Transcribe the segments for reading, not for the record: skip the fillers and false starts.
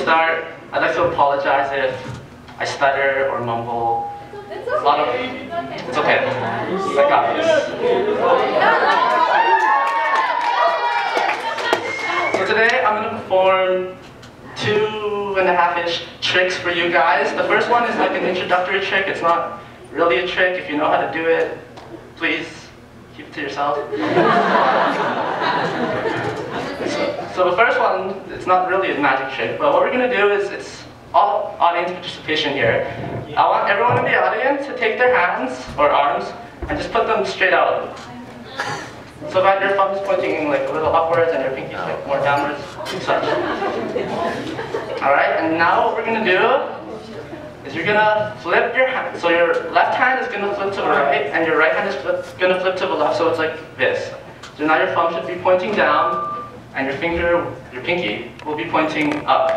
start, I'd like to apologize if I stutter or mumble. It's A lot of, it's okay. I got this. So today I'm going to perform 2.5-ish tricks for you guys. The first one is like an introductory trick. It's not really a trick. If you know how to do it, please keep it to yourself. So the first one, it's not really a magic trick, but what we're going to do is, it's all audience participation here. I want everyone in the audience to take their hands or arms and just put them straight out. So that your thumb is pointing like a little upwards and your pinky is like more downwards, such. Alright, and now what we're going to do is you're going to flip your hand. So your left hand is going to flip to the right and your right hand is going to flip to the left, so it's like this. So now your thumb should be pointing down and your pinky, will be pointing up.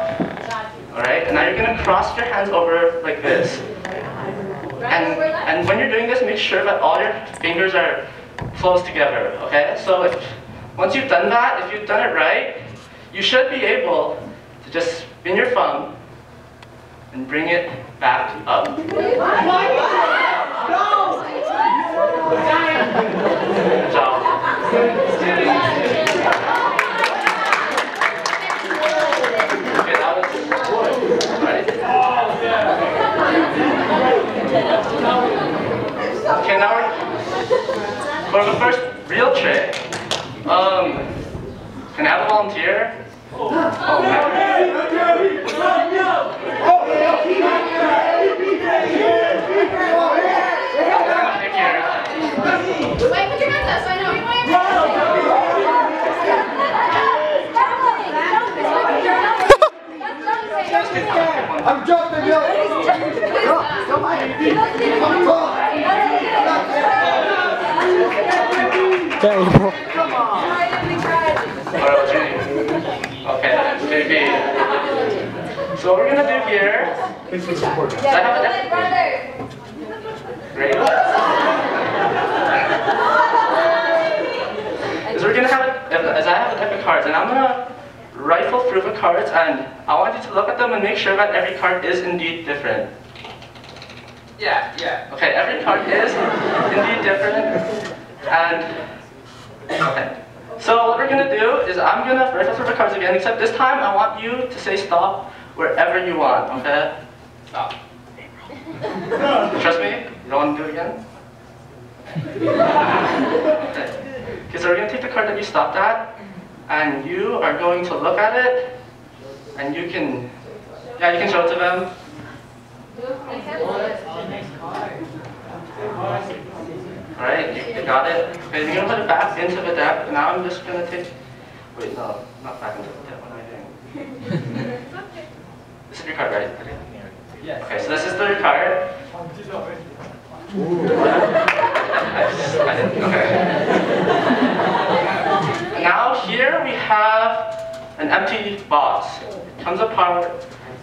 Alright, and now you're going to cross your hands over like this. And when you're doing this, make sure that all your fingers are close together, okay? So once you've done that, if you've done it right, you should be able to just spin your thumb and bring it back up. Good job. Okay, that was right. Okay, now for the first real trick, can I have a volunteer? Oh, man. Wait, put your hands up so I know. I'm jumping, yo! Come on! Alright, what's your name? Okay, JB. So what we're gonna do here is I have a deck. Great. Is we're gonna have as I have a deck of cards, and I'm gonna rifle through the cards, and I want you to look at them and make sure that every card is indeed different. Yeah. Okay, every card is indeed different, and okay. So what we're gonna do is I'm gonna rifle through the cards again, except this time I want you to say stop wherever you want, okay? Stop. Trust me? You don't want to do it again? Okay, so we're gonna take the card that you stopped at, and you are going to look at it, and you can show it to them. Alright, you got it. Okay, you're gonna put it back into the deck, and now I'm just gonna take, wait, no, not back into the deck, what am I doing? This is your card, right? Yes. Okay, so this is the card. Okay. Now here we have an empty box. It comes apart.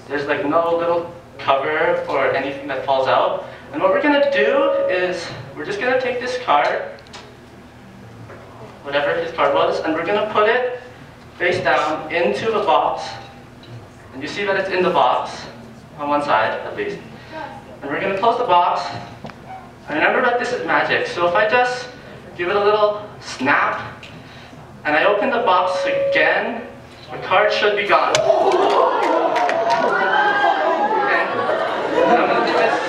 There's like no little cover or anything that falls out. And what we're gonna do is we're just gonna take this card, whatever his card was, and we're gonna put it face down into the box. And you see that it's in the box on one side at least. And we're gonna close the box. And remember that this is magic, so if I just give it a little snap, and I open the box again, the card should be gone. Okay. And I'm gonna do this.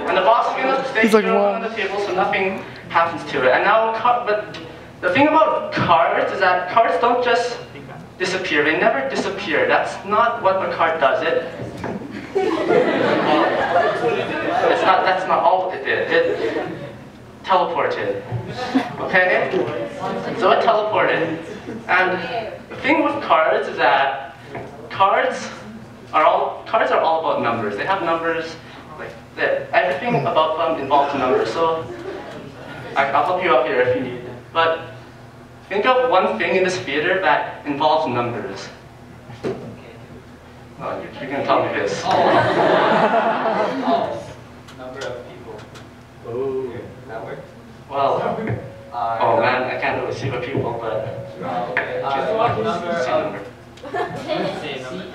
And the box is gonna stay on the table so nothing happens to it. And now, but the thing about cards is that cards don't just disappear. They never disappear. That's not what the card does. That's not all it did. It teleported. Okay? So it teleported. And the thing with cards is that cards are all about numbers. They have numbers, like everything about them involves numbers. So I'll help you out here if you need. But think of one thing in this theater that involves numbers. Oh, you're going to tell me this. Number of people. Oh. That works? Well, Oh man, I can't really see the people, but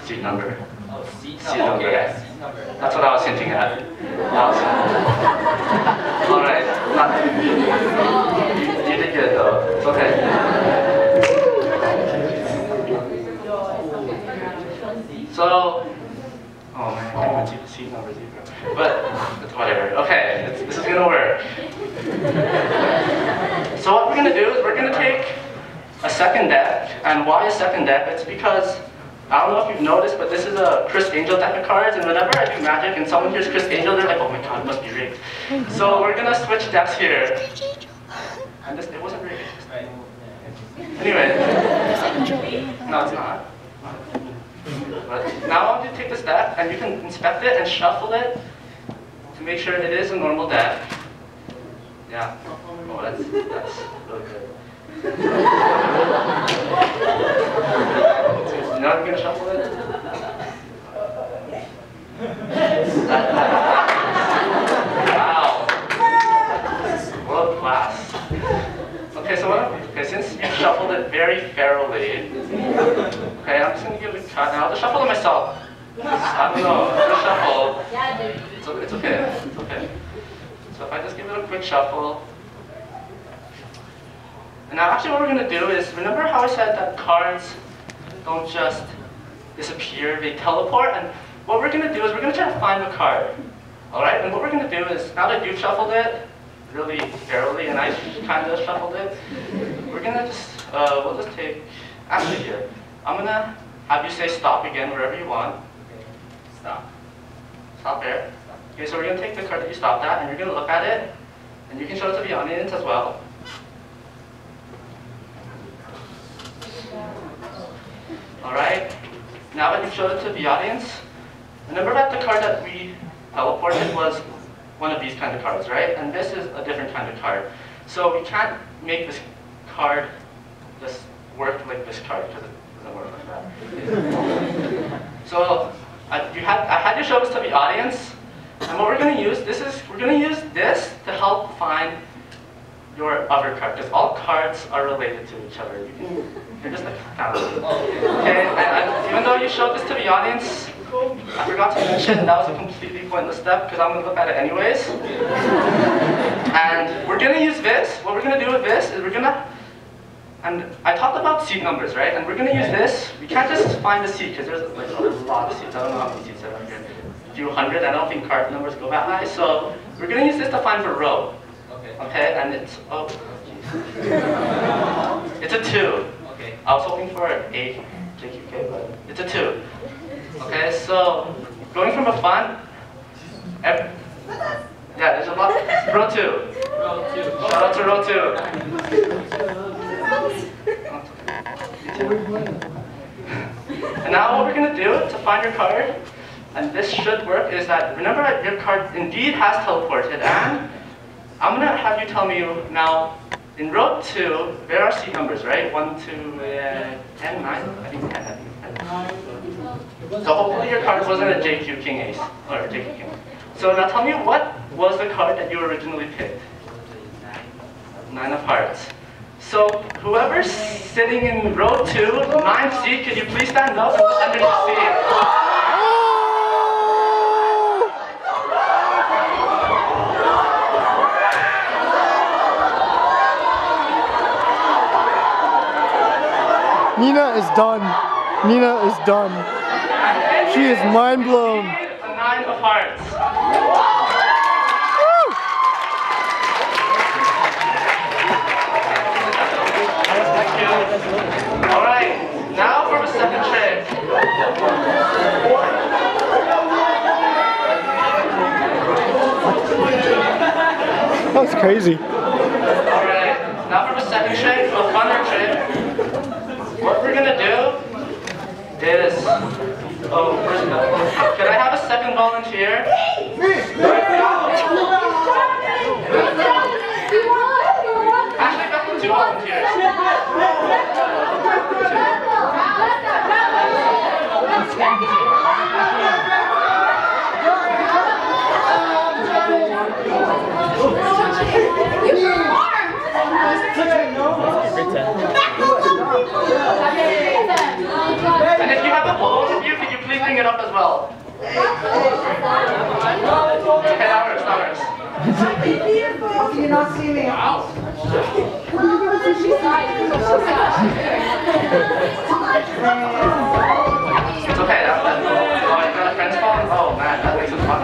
seat number. Seat number. That's what I was hinting at. All right. You did good though. It's okay. So, oh man, I can't even see the seat numbers either. But it's whatever. Okay, this is gonna work. So what we're gonna do is we're gonna take a second deck. And why a second deck? It's because I don't know if you've noticed, but this is a Chris Angel deck of cards, and whenever I do magic and someone hears Chris Angel, they're like, oh my god, it must be rigged. So we're gonna switch decks here. And this, it wasn't rigged. Anyway. No, it's not. But now I want you to take this deck, and you can inspect it and shuffle it to make sure it is a normal deck. Yeah. Oh, that's really good. You're not going to shuffle it? Wow. World class. Okay, so since you shuffled it very fairly, okay, I'm just going to give it a cut. Now I'll just shuffle it myself. I don't know, just shuffle. It's okay, it's okay. So if I just give it a quick shuffle. And now actually what we're going to do is, remember how I said that cards don't just disappear, they teleport? And what we're going to do is we're going to try to find the card. Alright, and what we're going to do is, now that you've shuffled it really fairly, and I kind of shuffled it, we're going to just, we'll just take, actually here, I'm going to have you say stop again wherever you want. Stop. Stop there. Okay, so we're going to take the card that you stopped at, and you're going to look at it, and you can show it to the audience as well. Alright, now that you've showed it to the audience, remember that the card that we teleported was one of these kind of cards, right? And this is a different kind of card. So we can't make this card just work like this card, because it doesn't work like that. So I had you show this to the audience, and what we're going to use, we're going to use this to help find your other card, because all cards are related to each other. You're just like family. Okay, and even though you showed this to the audience, I forgot to mention that was a completely pointless step because I'm going to look at it anyways. And we're going to use this. What we're going to do with this is we're going to, and I talked about seat numbers, right? And we're going to use this. We can't just find the seat because there's like a lot of seats. I don't know how many seats there are here. A few hundred. I don't think card numbers go that high. So we're going to use this to find the row. Okay, and it's, oh, geez. It's a 2. I was hoping for an 8 JQK, but it's a 2. Okay, so going from a fun, yeah, there's a lot. Row 2. Row 2. Shout out to row 2. And now what we're going to do to find your card, and this should work, is that remember that your card indeed has teleported, and I'm going to have you tell me now, in row 2, there are seat numbers, right? 1, 2, 10, 9? I think 10, I think 10. So hopefully your card wasn't a JQ King Ace, or a JQ King. So now tell me, what was the card that you originally picked? 9 of Hearts. So whoever's sitting in row 2, 9th seat, could you please stand up and just underneath the seat? Nina is done. Nina is done. She is mind blown. A 9 of Hearts. Thank you. All right, now for the second trick. That's crazy. All right, now for the second trick, a funner trick. What we're gonna do is, can I have a second volunteer? Actually, got 2 volunteers. You performed! it up as well. 10 hours. Do you not see me? It's okay, oh, you got a friend's phone? Oh man, that makes it fun.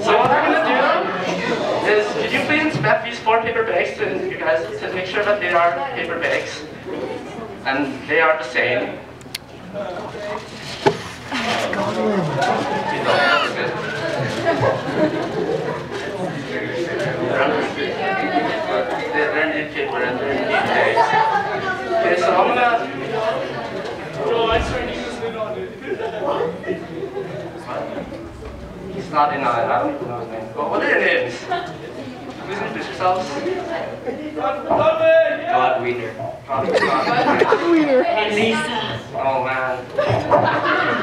So what we're gonna do is, could you please inspect these 4 paper bags to you guys to make sure that they are paper bags and they are the same. They're indeed paper and they're indeed bags. Okay, so I'm gonna. He's not in on it. I don't even know his name. Well, what are your names? Please introduce yourselves. God Wiener. God Wiener. Lisa. Oh man.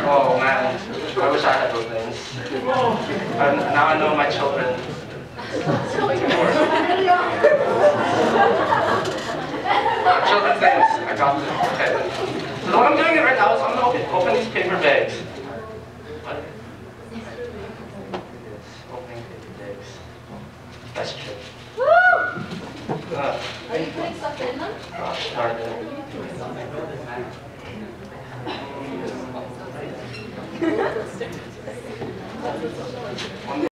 Oh man. I wish I had those names. And now I know my children. Children's names. I got them. Okay. So what I'm doing right now is I'm going to open these paper bags. What? Opening paper bags. That's true. Are you putting stuff in them? Gosh darn it.